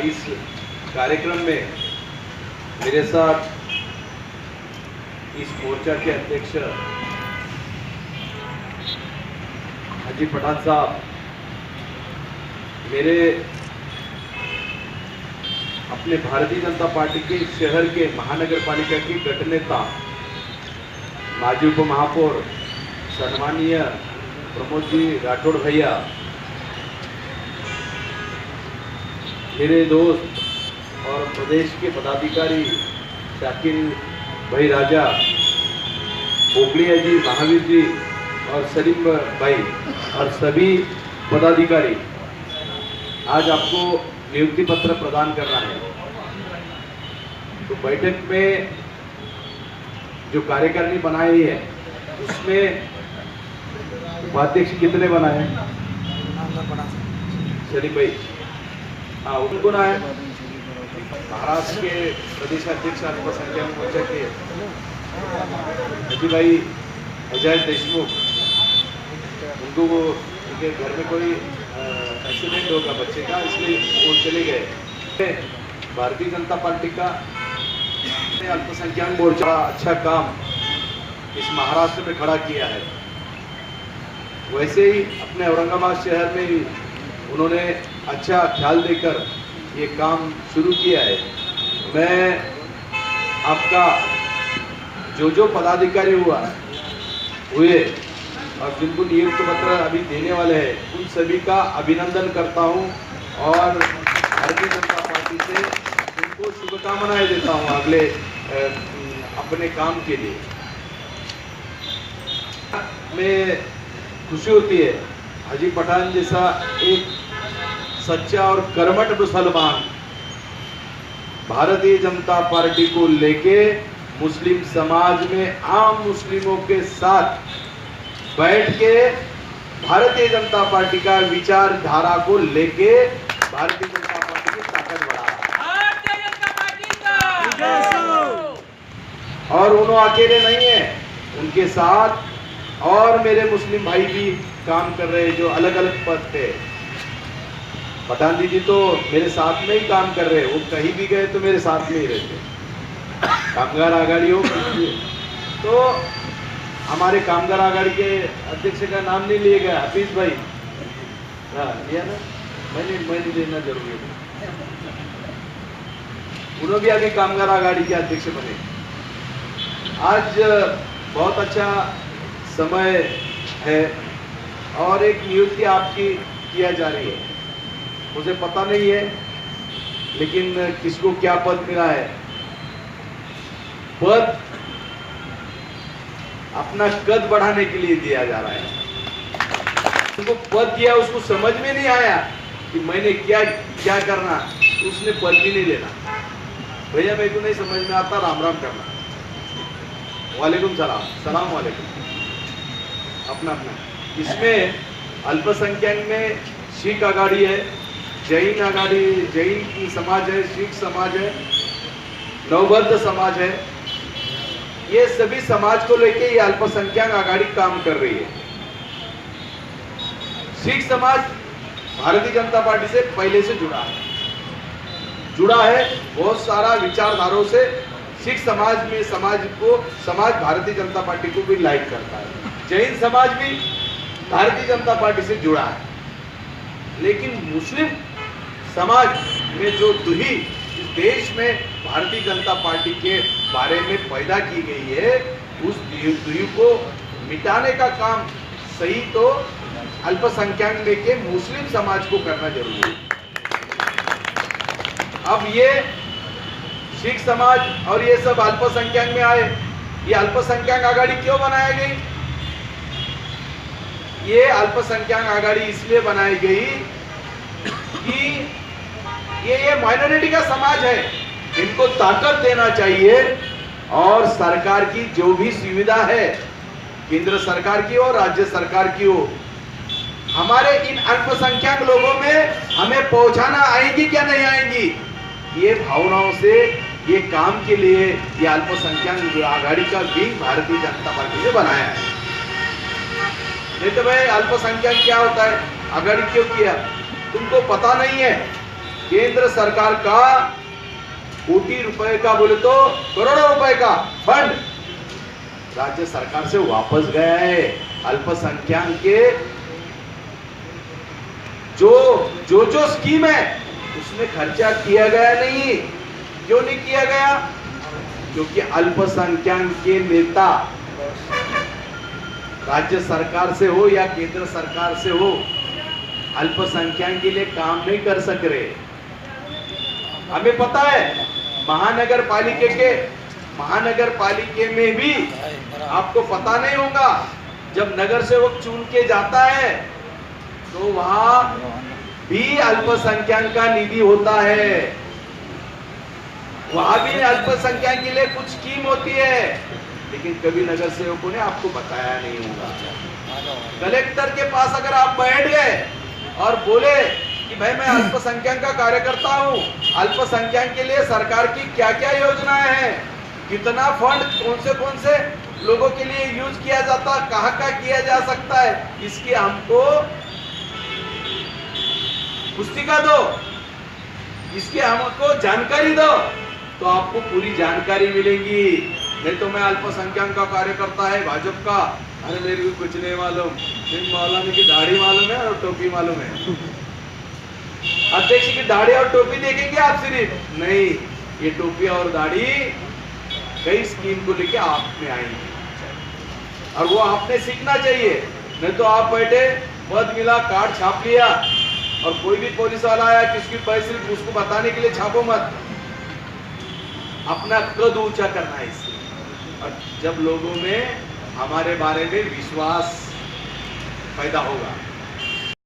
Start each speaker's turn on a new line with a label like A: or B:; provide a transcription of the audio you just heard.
A: इस कार्यक्रम में मेरे साथ इस मोर्चा के अध्यक्ष हाजी पठान साहब, मेरे अपने भारतीय जनता पार्टी के शहर के महानगर पालिका के गठ नेता माजी उप महापौर सम्मानीय प्रमोद जी राठौड़ भैया, मेरे दोस्त और प्रदेश के पदाधिकारी शाकिर भाई राजा, बोगलिया जी, महावीर जी और सलीम भाई और सभी पदाधिकारी, आज आपको नियुक्ति पत्र प्रदान करना है। तो बैठक में जो कार्यकारिणी बनाई है उसमें उपाध्यक्ष कितने बनाए? सलीम भाई, हाँ, उनको ना है महाराष्ट्र के प्रदेश अध्यक्ष अल्पसंख्यक मोर्चा के हाजी भाई अजय देशमुख, उनको उनके घर में कोई एक्सीडेंट होगा बच्चे का, इसलिए वो चले गए। भारतीय जनता पार्टी का अल्पसंख्यक मोर्चा अच्छा काम इस महाराष्ट्र में खड़ा किया है। वैसे ही अपने औरंगाबाद शहर में भी उन्होंने अच्छा ख्याल देकर ये काम शुरू किया है। मैं आपका जो पदाधिकारी हुए और जिनको नियुक्ति पत्र अभी देने वाले हैं, उन सभी का अभिनंदन करता हूं और भारतीय जनता पार्टी से उनको शुभकामनाएं देता हूं अगले अपने काम के लिए। में खुशी होती है हाजी पठान जैसा एक सच्चा और कर्मठ मुसलमान भारतीय जनता पार्टी को लेके मुस्लिम समाज में आम मुस्लिमों के साथ बैठ के भारतीय जनता पार्टी का विचारधारा को लेके भारतीय जनता पार्टी की ताकत बढ़ा और उन्होंने अकेले नहीं है, उनके साथ और मेरे मुस्लिम भाई भी काम कर रहे हैं जो अलग अलग पद पे। पठान जी तो मेरे साथ में ही काम कर रहे हैं, वो कहीं भी गए तो मेरे साथ में ही रहते। कामगार आघाड़ी हो तो हमारे कामगार आघाड़ी के अध्यक्ष का नाम नहीं लिए गया, हफीज भाई, हाँ लिया ना, मैंने लेना जरूरी है। उन्होंने भी आगे कामगार आघाड़ी के अध्यक्ष बने। आज बहुत अच्छा समय है और एक नियुक्ति आपकी किया जा रही है। मुझे पता नहीं है लेकिन किसको क्या पद मिला है। पद अपना कद बढ़ाने के लिए दिया जा रहा है। उसको पद दिया, उसको समझ में नहीं आया कि मैंने क्या क्या करना, उसने पद भी नहीं लेना। भैया मेरे को नहीं समझ में आता, राम राम करना, वालेकुम सलाम, सलाम वालेकुम, अपना अपना। इसमें अल्पसंख्यक में सिख आघाड़ी है, जैन आघाड़ी, जैन समाज है, सिख समाज है, नवबद्ध समाज है। ये सभी समाज को लेके ये अल्पसंख्यक आघाड़ी काम कर रही है। सिख समाज भारतीय जनता पार्टी से पहले से जुड़ा है, बहुत सारा विचारधारों से सिख समाज में समाज भारतीय जनता पार्टी को भी लाइक करता है। जैन समाज भी भारतीय जनता पार्टी से जुड़ा है, लेकिन मुस्लिम समाज में जो दुही इस देश में भारतीय जनता पार्टी के बारे में पैदा की गई है, उस दुही को मिटाने का काम सही तो अल्पसंख्यक के मुस्लिम समाज को करना जरूरी है। अब ये सिख समाज और ये सब अल्पसंख्यक में आए, ये अल्पसंख्यक आघाड़ी क्यों बनाई गई? ये अल्पसंख्यक आघाड़ी इसलिए बनाई गई कि ये माइनॉरिटी का समाज है, इनको ताकत देना चाहिए और सरकार की जो भी सुविधा है, केंद्र सरकार की हो, राज्य सरकार की हो, हमारे इन अल्पसंख्यक लोगों में हमें पहुंचाना आएगी क्या नहीं आएगी, ये भावनाओं से ये काम के लिए ये अल्पसंख्यक आघाड़ी का विंग भारतीय जनता पार्टी ने बनाया है। नहीं तो भाई अल्पसंख्यक क्या होता है, आघाड़ी क्यों किया? तुमको पता नहीं है केंद्र सरकार का कोटि रुपए का बोले तो करोड़ों रुपए का फंड राज्य सरकार से वापस गया है। अल्पसंख्यक के जो स्कीम है उसमें खर्चा किया गया नहीं। क्यों नहीं किया गया? क्योंकि अल्पसंख्यक के नेता राज्य सरकार से हो या केंद्र सरकार से हो, अल्पसंख्यक के लिए काम नहीं कर सक रहे। हमें पता है महानगर पालिके में भी आपको पता नहीं होगा, जब नगर सेवक चुन के जाता है तो वहां भी अल्पसंख्यक का निधि होता है, वहां भी अल्पसंख्यक के लिए कुछ स्कीम होती है, लेकिन कभी नगर सेवकों ने आपको बताया नहीं होगा। कलेक्टर के पास अगर आप बैठ गए और बोले कि भाई मैं अल्पसंख्यक का कार्यकर्ता हूं, अल्पसंख्यक के लिए सरकार की क्या क्या योजनाएं हैं, कितना फंड कौन से लोगों के लिए यूज किया जाता, कहां का किया जा सकता है, इसकी हमको पुस्तिका दो, इसकी हमको जानकारी दो, तो आपको पूरी जानकारी मिलेगी। नहीं तो मैं अल्पसंख्यक का कार्यकर्ता है भाजपा का, अरे मेरे को कुछ नहीं मालूम, सिर्फ मौलाना की दाढ़ी मालूम है और टोपी मालूम है। अध्यक्ष की दाढ़ी और टोपी देखेंगे आप सिर्फ नहीं, ये टोपी और दाढ़ी कई स्कीम को लेके आप में आएंगे और वो आपने सीखना चाहिए। नहीं तो आप बैठे पद मिला, कार्ड छाप लिया और कोई भी पुलिस वाला आया किसकी पैसे उसको बताने के लिए छापो मत। अपना कद ऊंचा करना है इससे, और जब लोगों में हमारे बारे में विश्वास पैदा होगा